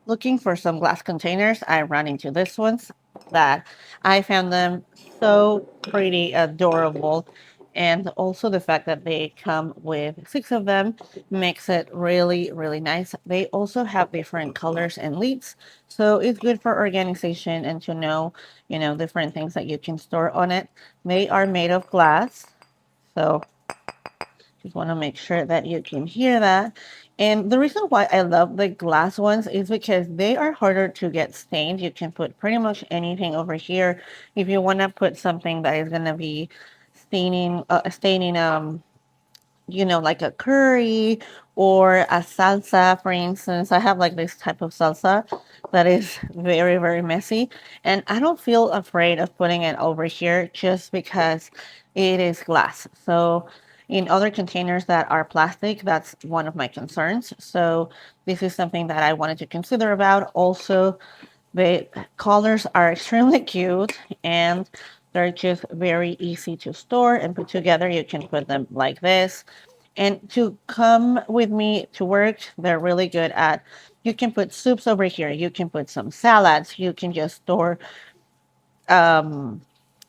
looking for some glass containers, I ran into this ones that I found them so pretty adorable. And also the fact that they come with 6 of them makes it really, really nice. They also have different colors and leaves. So it's good for organization and to know, different things that you can store on it. They are made of glass. So just want to make sure that you can hear that. And the reason why I love the glass ones is because they are harder to get stained. You can put pretty much anything over here. If you want to put something that is going to be staining like a curry or a salsa, for instance. I have like this type of salsa that is very, very messy. And I don't feel afraid of putting it over here just because it is glass. So in other containers that are plastic, that's one of my concerns. So this is something that I wanted to consider about. Also, the colors are extremely cute and they're just very easy to store and put together. You can put them like this. And to come with me to work, they're really good at, you can put soups over here. You can put some salads. You can just store um,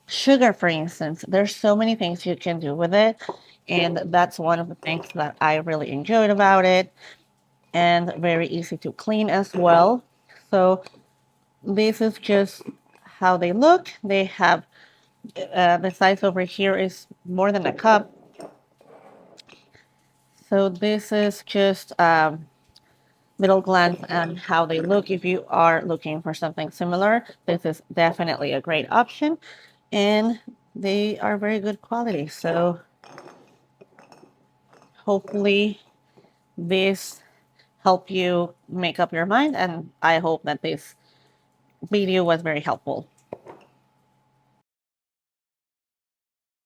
sugar, for instance. There's so many things you can do with it. And that's one of the things that I really enjoyed about it. And very easy to clean as well. So this is just how they look. They have the size over here is more than a cup. So this is just middle glance and how they look. If you are looking for something similar, this is definitely a great option. And they are very good quality. So hopefully this help you make up your mind. And I hope that this video was very helpful.